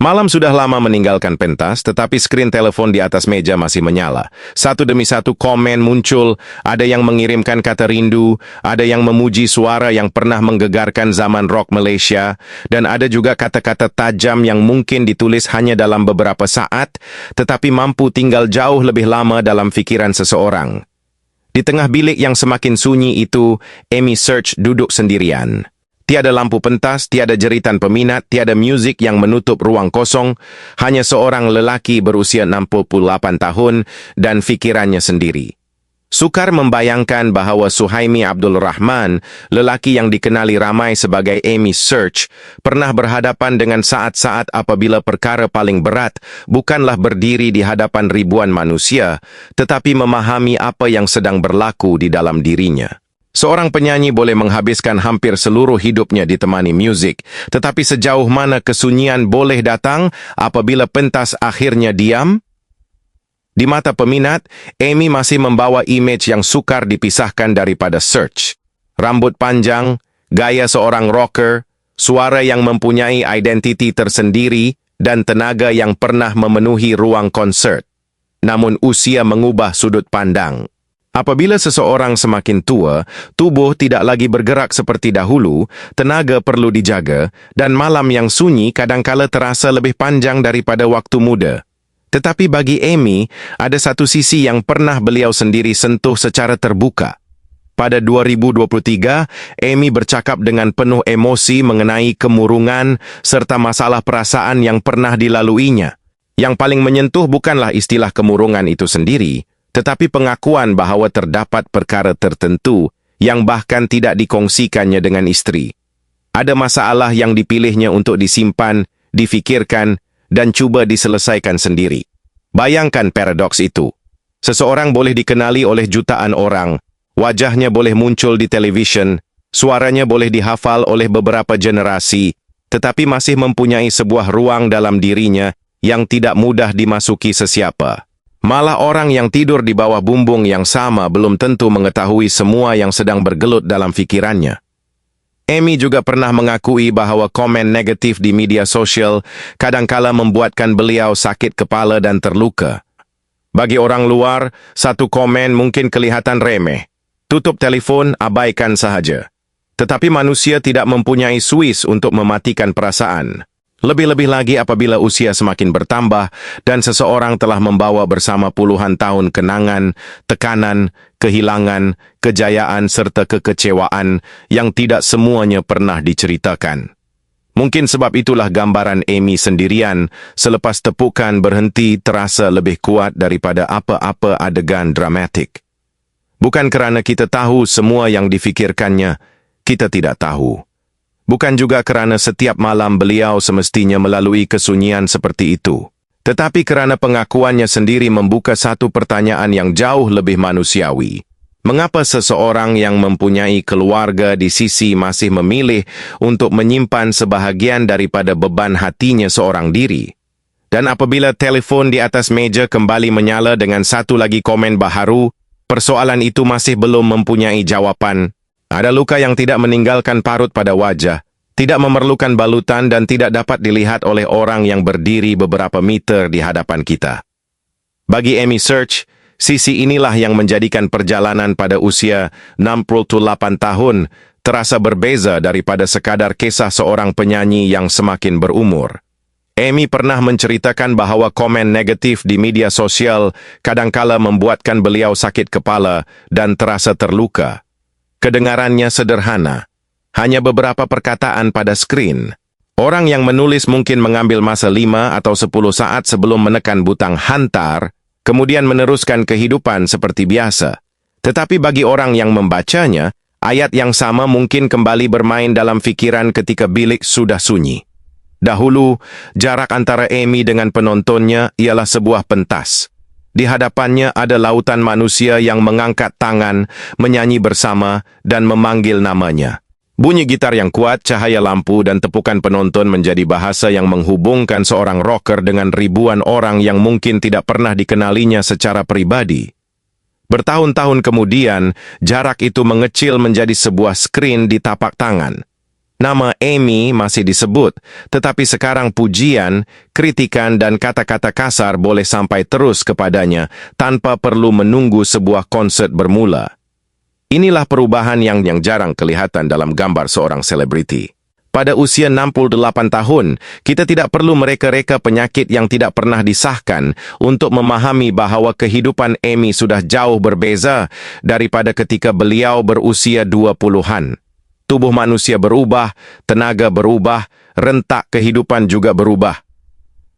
Malam sudah lama meninggalkan pentas, tetapi skrin telepon di atas meja masih menyala. Satu demi satu komen muncul, ada yang mengirimkan kata rindu, ada yang memuji suara yang pernah menggegarkan zaman rock Malaysia, dan ada juga kata-kata tajam yang mungkin ditulis hanya dalam beberapa saat, tetapi mampu tinggal jauh lebih lama dalam fikiran seseorang. Di tengah bilik yang semakin sunyi itu, Amy Search duduk sendirian. Tiada lampu pentas, tiada jeritan peminat, tiada muzik yang menutup ruang kosong, hanya seorang lelaki berusia 68 tahun dan fikirannya sendiri. Sukar membayangkan bahawa Suhaimi Abdul Rahman, lelaki yang dikenali ramai sebagai Amy Search, pernah berhadapan dengan saat-saat apabila perkara paling berat bukanlah berdiri di hadapan ribuan manusia, tetapi memahami apa yang sedang berlaku di dalam dirinya. Seorang penyanyi boleh menghabiskan hampir seluruh hidupnya ditemani muzik, tetapi sejauh mana kesunyian boleh datang apabila pentas akhirnya diam? Di mata peminat, Amy masih membawa imej yang sukar dipisahkan daripada Search. Rambut panjang, gaya seorang rocker, suara yang mempunyai identiti tersendiri, dan tenaga yang pernah memenuhi ruang konsert. Namun usia mengubah sudut pandang. Apabila seseorang semakin tua, tubuh tidak lagi bergerak seperti dahulu, tenaga perlu dijaga, dan malam yang sunyi kadangkala terasa lebih panjang daripada waktu muda. Tetapi bagi Amy, ada satu sisi yang pernah beliau sendiri sentuh secara terbuka. Pada 2023, Amy bercakap dengan penuh emosi mengenai kemurungan serta masalah perasaan yang pernah dilaluinya. Yang paling menyentuh bukanlah istilah kemurungan itu sendiri, tetapi pengakuan bahawa terdapat perkara tertentu yang bahkan tidak dikongsikannya dengan istri. Ada masalah yang dipilihnya untuk disimpan, difikirkan, dan cuba diselesaikan sendiri. Bayangkan paradoks itu. Seseorang boleh dikenali oleh jutaan orang, wajahnya boleh muncul di televisyen, suaranya boleh dihafal oleh beberapa generasi, tetapi masih mempunyai sebuah ruang dalam dirinya yang tidak mudah dimasuki sesiapa. Malah orang yang tidur di bawah bumbung yang sama belum tentu mengetahui semua yang sedang bergelut dalam fikirannya. Amy juga pernah mengakui bahawa komen negatif di media sosial kadangkala membuatkan beliau sakit kepala dan terluka. Bagi orang luar, satu komen mungkin kelihatan remeh. Tutup telefon, abaikan sahaja. Tetapi manusia tidak mempunyai suis untuk mematikan perasaan. Lebih-lebih lagi apabila usia semakin bertambah dan seseorang telah membawa bersama puluhan tahun kenangan, tekanan, kehilangan, kejayaan serta kekecewaan yang tidak semuanya pernah diceritakan. Mungkin sebab itulah gambaran Amy sendirian selepas tepukan berhenti terasa lebih kuat daripada apa-apa adegan dramatik. Bukan kerana kita tahu semua yang difikirkannya, kita tidak tahu. Bukan juga kerana setiap malam beliau semestinya melalui kesunyian seperti itu. Tetapi kerana pengakuannya sendiri membuka satu pertanyaan yang jauh lebih manusiawi. Mengapa seseorang yang mempunyai keluarga di sisi masih memilih untuk menyimpan sebahagian daripada beban hatinya seorang diri? Dan apabila telefon di atas meja kembali menyala dengan satu lagi komen baharu, persoalan itu masih belum mempunyai jawapan. Ada luka yang tidak meninggalkan parut pada wajah, tidak memerlukan balutan dan tidak dapat dilihat oleh orang yang berdiri beberapa meter di hadapan kita. Bagi Amy Search, sisi inilah yang menjadikan perjalanan pada usia 68 tahun terasa berbeza daripada sekadar kisah seorang penyanyi yang semakin berumur. Amy pernah menceritakan bahawa komen negatif di media sosial kadangkala membuatkan beliau sakit kepala dan terasa terluka. Kedengarannya sederhana, hanya beberapa perkataan pada skrin. Orang yang menulis mungkin mengambil masa 5 atau 10 saat sebelum menekan butang hantar, kemudian meneruskan kehidupan seperti biasa. Tetapi bagi orang yang membacanya, ayat yang sama mungkin kembali bermain dalam fikiran ketika bilik sudah sunyi. Dahulu, jarak antara Amy dengan penontonnya ialah sebuah pentas. Di hadapannya ada lautan manusia yang mengangkat tangan, menyanyi bersama, dan memanggil namanya. Bunyi gitar yang kuat, cahaya lampu, dan tepukan penonton menjadi bahasa yang menghubungkan seorang rocker dengan ribuan orang yang mungkin tidak pernah dikenalinya secara pribadi. Bertahun-tahun kemudian, jarak itu mengecil menjadi sebuah skrin di tapak tangan. Nama Amy masih disebut, tetapi sekarang pujian, kritikan dan kata-kata kasar boleh sampai terus kepadanya tanpa perlu menunggu sebuah konsert bermula. Inilah perubahan yang jarang kelihatan dalam gambar seorang selebriti. Pada usia 68 tahun, kita tidak perlu mereka-reka penyakit yang tidak pernah disahkan untuk memahami bahawa kehidupan Amy sudah jauh berbeza daripada ketika beliau berusia 20-an. Tubuh manusia berubah, tenaga berubah, rentak kehidupan juga berubah.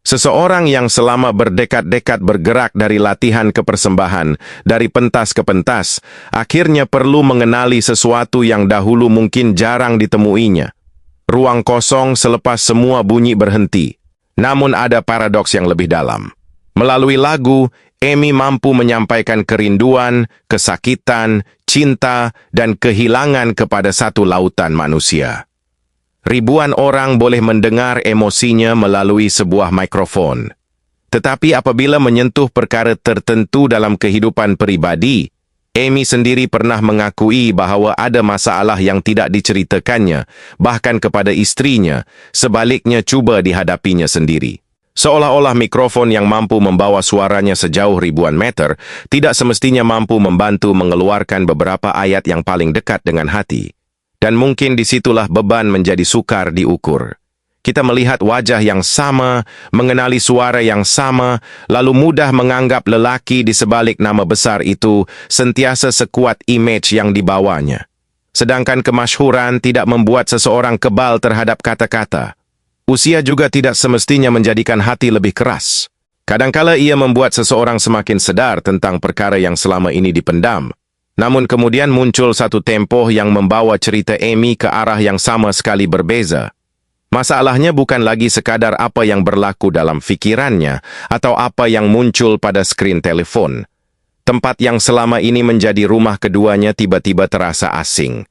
Seseorang yang selama berdekad-dekad bergerak dari latihan ke persembahan, dari pentas ke pentas, akhirnya perlu mengenali sesuatu yang dahulu mungkin jarang ditemuinya. Ruang kosong selepas semua bunyi berhenti. Namun ada paradoks yang lebih dalam. Melalui lagu, Amy mampu menyampaikan kerinduan, kesakitan, cinta, dan kehilangan kepada satu lautan manusia. Ribuan orang boleh mendengar emosinya melalui sebuah mikrofon. Tetapi apabila menyentuh perkara tertentu dalam kehidupan pribadi, Amy sendiri pernah mengakui bahawa ada masalah yang tidak diceritakannya, bahkan kepada istrinya, sebaliknya cuba dihadapinya sendiri. Seolah-olah mikrofon yang mampu membawa suaranya sejauh ribuan meter tidak semestinya mampu membantu mengeluarkan beberapa ayat yang paling dekat dengan hati. Dan mungkin disitulah beban menjadi sukar diukur. Kita melihat wajah yang sama, mengenali suara yang sama, lalu mudah menganggap lelaki di sebalik nama besar itu sentiasa sekuat imej yang dibawanya. Sedangkan kemasyhuran tidak membuat seseorang kebal terhadap kata-kata. Usia juga tidak semestinya menjadikan hati lebih keras. Kadangkala ia membuat seseorang semakin sedar tentang perkara yang selama ini dipendam. Namun kemudian muncul satu tempoh yang membawa cerita Amy ke arah yang sama sekali berbeza. Masalahnya bukan lagi sekadar apa yang berlaku dalam fikirannya atau apa yang muncul pada skrin telepon. Tempat yang selama ini menjadi rumah keduanya tiba-tiba terasa asing.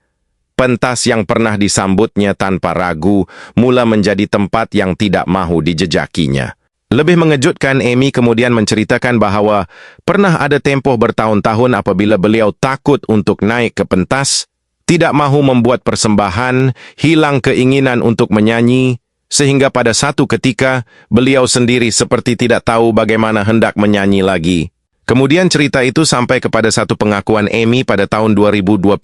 Pentas yang pernah disambutnya tanpa ragu mula menjadi tempat yang tidak mahu dijejakinya. Lebih mengejutkan, Amy kemudian menceritakan bahawa pernah ada tempoh bertahun-tahun apabila beliau takut untuk naik ke pentas, tidak mahu membuat persembahan, hilang keinginan untuk menyanyi, sehingga pada satu ketika beliau sendiri seperti tidak tahu bagaimana hendak menyanyi lagi. Kemudian cerita itu sampai kepada satu pengakuan Amy pada tahun 2026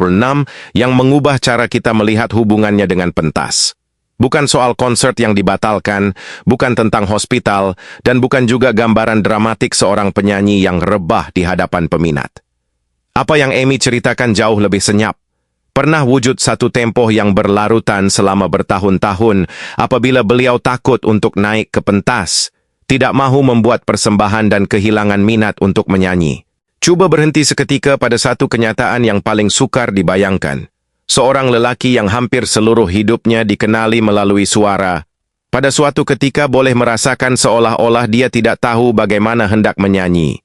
yang mengubah cara kita melihat hubungannya dengan pentas. Bukan soal konsert yang dibatalkan, bukan tentang hospital, dan bukan juga gambaran dramatik seorang penyanyi yang rebah di hadapan peminat. Apa yang Amy ceritakan jauh lebih senyap. Pernah wujud satu tempoh yang berlarutan selama bertahun-tahun apabila beliau takut untuk naik ke pentas, tidak mahu membuat persembahan dan kehilangan minat untuk menyanyi. Cuba berhenti seketika pada satu kenyataan yang paling sukar dibayangkan. Seorang lelaki yang hampir seluruh hidupnya dikenali melalui suara, pada suatu ketika boleh merasakan seolah-olah dia tidak tahu bagaimana hendak menyanyi.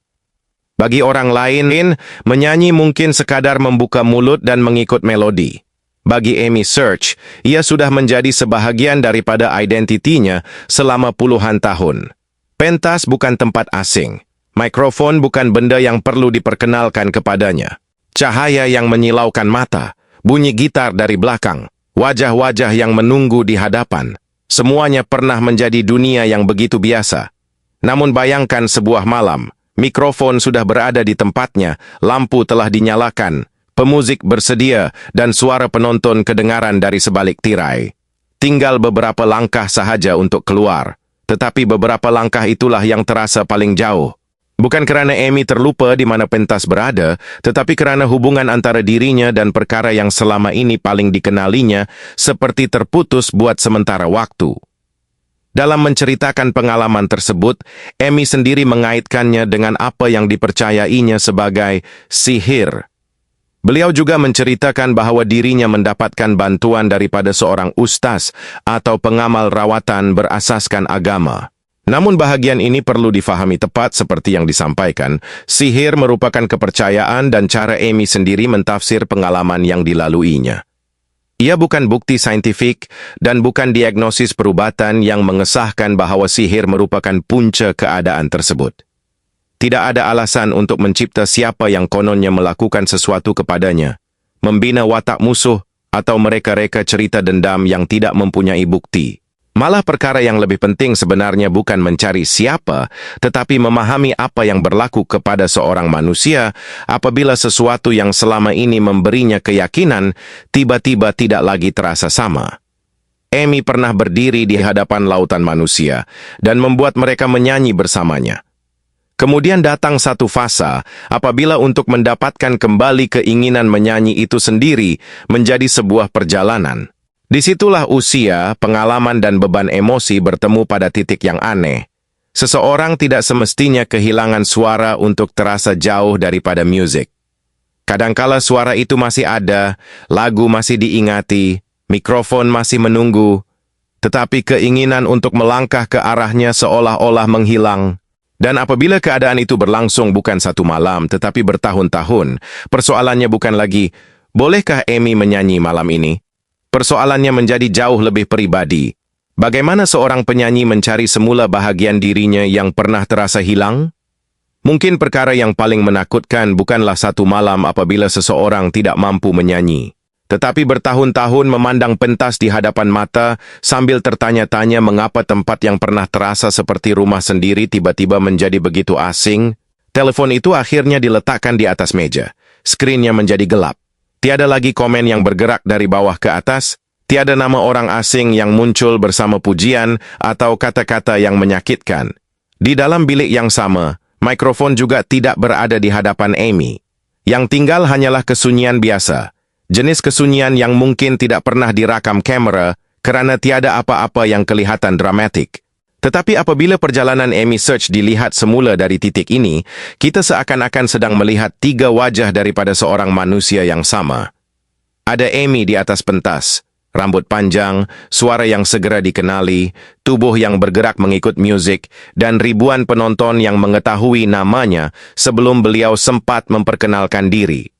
Bagi orang lain, menyanyi mungkin sekadar membuka mulut dan mengikut melodi. Bagi Amy Search, ia sudah menjadi sebahagian daripada identitinya selama puluhan tahun. Pentas bukan tempat asing. Mikrofon bukan benda yang perlu diperkenalkan kepadanya. Cahaya yang menyilaukan mata, bunyi gitar dari belakang, wajah-wajah yang menunggu di hadapan. Semuanya pernah menjadi dunia yang begitu biasa. Namun bayangkan sebuah malam, mikrofon sudah berada di tempatnya, lampu telah dinyalakan, pemuzik bersedia, dan suara penonton kedengaran dari sebalik tirai. Tinggal beberapa langkah sahaja untuk keluar, tetapi beberapa langkah itulah yang terasa paling jauh. Bukan kerana Amy terlupa di mana pentas berada, tetapi kerana hubungan antara dirinya dan perkara yang selama ini paling dikenalinya seperti terputus buat sementara waktu. Dalam menceritakan pengalaman tersebut, Amy sendiri mengaitkannya dengan apa yang dipercayainya sebagai sihir. Beliau juga menceritakan bahawa dirinya mendapatkan bantuan daripada seorang ustaz atau pengamal rawatan berasaskan agama. Namun bahagian ini perlu difahami tepat seperti yang disampaikan. Sihir merupakan kepercayaan dan cara Amy sendiri mentafsir pengalaman yang dilaluinya. Ia bukan bukti saintifik dan bukan diagnosis perubatan yang mengesahkan bahawa sihir merupakan punca keadaan tersebut. Tidak ada alasan untuk mencipta siapa yang kononnya melakukan sesuatu kepadanya, membina watak musuh, atau mereka-reka cerita dendam yang tidak mempunyai bukti. Malah perkara yang lebih penting sebenarnya bukan mencari siapa, tetapi memahami apa yang berlaku kepada seorang manusia apabila sesuatu yang selama ini memberinya keyakinan tiba-tiba tidak lagi terasa sama. Amy pernah berdiri di hadapan lautan manusia dan membuat mereka menyanyi bersamanya. Kemudian datang satu fasa apabila untuk mendapatkan kembali keinginan menyanyi itu sendiri menjadi sebuah perjalanan. Disitulah usia, pengalaman dan beban emosi bertemu pada titik yang aneh. Seseorang tidak semestinya kehilangan suara untuk terasa jauh daripada musik. Kadangkala suara itu masih ada, lagu masih diingati, mikrofon masih menunggu, tetapi keinginan untuk melangkah ke arahnya seolah-olah menghilang. Dan apabila keadaan itu berlangsung bukan satu malam, tetapi bertahun-tahun, persoalannya bukan lagi, bolehkah Amy menyanyi malam ini? Persoalannya menjadi jauh lebih pribadi. Bagaimana seorang penyanyi mencari semula bahagian dirinya yang pernah terasa hilang? Mungkin perkara yang paling menakutkan bukanlah satu malam apabila seseorang tidak mampu menyanyi, tetapi bertahun-tahun memandang pentas di hadapan mata sambil tertanya-tanya mengapa tempat yang pernah terasa seperti rumah sendiri tiba-tiba menjadi begitu asing. Telepon itu akhirnya diletakkan di atas meja. Skrinnya menjadi gelap. Tiada lagi komen yang bergerak dari bawah ke atas, tiada nama orang asing yang muncul bersama pujian atau kata-kata yang menyakitkan. Di dalam bilik yang sama, mikrofon juga tidak berada di hadapan Amy. Yang tinggal hanyalah kesunyian biasa, jenis kesunyian yang mungkin tidak pernah direkam kamera karena tiada apa-apa yang kelihatan dramatik. Tetapi apabila perjalanan Amy Search dilihat semula dari titik ini, kita seakan-akan sedang melihat tiga wajah daripada seorang manusia yang sama. Ada Amy di atas pentas, rambut panjang, suara yang segera dikenali, tubuh yang bergerak mengikut musik, dan ribuan penonton yang mengetahui namanya sebelum beliau sempat memperkenalkan diri.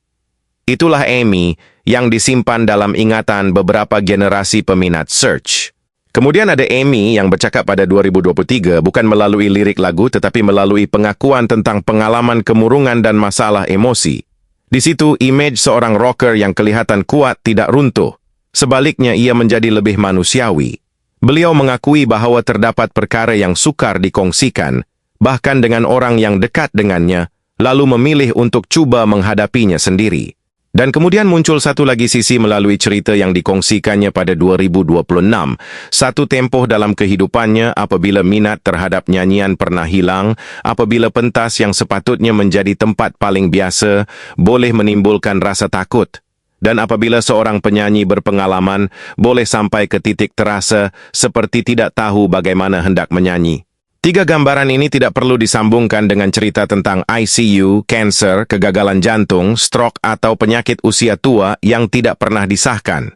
Itulah Amy yang disimpan dalam ingatan beberapa generasi peminat Search. Kemudian ada Amy yang bercakap pada 2023 bukan melalui lirik lagu tetapi melalui pengakuan tentang pengalaman kemurungan dan masalah emosi. Di situ image seorang rocker yang kelihatan kuat tidak runtuh. Sebaliknya ia menjadi lebih manusiawi. Beliau mengakui bahwa terdapat perkara yang sukar dikongsikan, bahkan dengan orang yang dekat dengannya, lalu memilih untuk coba menghadapinya sendiri. Dan kemudian muncul satu lagi sisi melalui cerita yang dikongsikannya pada 2026, satu tempoh dalam kehidupannya apabila minat terhadap nyanyian pernah hilang, apabila pentas yang sepatutnya menjadi tempat paling biasa boleh menimbulkan rasa takut, dan apabila seorang penyanyi berpengalaman boleh sampai ke titik terasa seperti tidak tahu bagaimana hendak menyanyi. Tiga gambaran ini tidak perlu disambungkan dengan cerita tentang ICU, kanker, kegagalan jantung, stroke atau penyakit usia tua yang tidak pernah disahkan.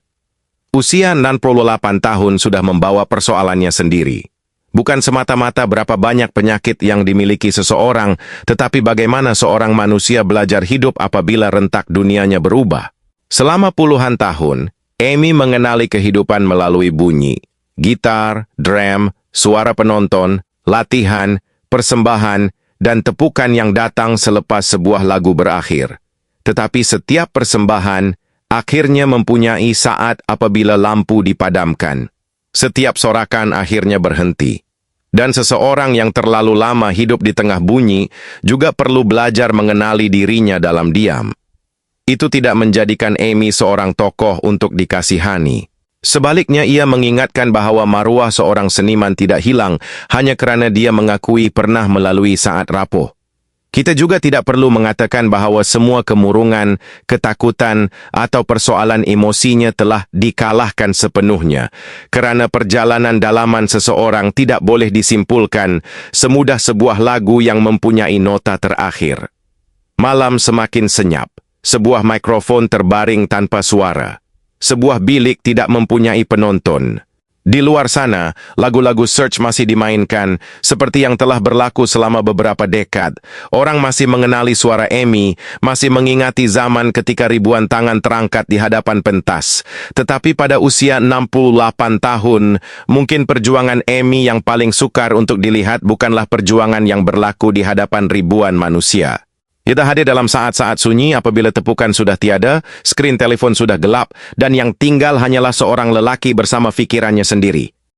Usia 68 tahun sudah membawa persoalannya sendiri. Bukan semata-mata berapa banyak penyakit yang dimiliki seseorang, tetapi bagaimana seorang manusia belajar hidup apabila rentak dunianya berubah. Selama puluhan tahun, Amy mengenali kehidupan melalui bunyi, gitar, drum, suara penonton, latihan, persembahan, dan tepukan yang datang selepas sebuah lagu berakhir. Tetapi setiap persembahan akhirnya mempunyai saat apabila lampu dipadamkan. Setiap sorakan akhirnya berhenti. Dan seseorang yang terlalu lama hidup di tengah bunyi juga perlu belajar mengenali dirinya dalam diam. Itu tidak menjadikan Amy seorang tokoh untuk dikasihani. Sebaliknya ia mengingatkan bahwa maruah seorang seniman tidak hilang hanya kerana dia mengakui pernah melalui saat rapuh. Kita juga tidak perlu mengatakan bahwa semua kemurungan, ketakutan, atau persoalan emosinya telah dikalahkan sepenuhnya, kerana perjalanan dalaman seseorang tidak boleh disimpulkan semudah sebuah lagu yang mempunyai nota terakhir. Malam semakin senyap, sebuah mikrofon terbaring tanpa suara. Sebuah bilik tidak mempunyai penonton. Di luar sana, lagu-lagu Search masih dimainkan, seperti yang telah berlaku selama beberapa dekad. Orang masih mengenali suara Amy, masih mengingati zaman ketika ribuan tangan terangkat di hadapan pentas. Tetapi pada usia 68 tahun, mungkin perjuangan Amy yang paling sukar untuk dilihat bukanlah perjuangan yang berlaku di hadapan ribuan manusia. Kita hadir dalam saat-saat sunyi apabila tepukan sudah tiada, skrin telepon sudah gelap, dan yang tinggal hanyalah seorang lelaki bersama fikirannya sendiri.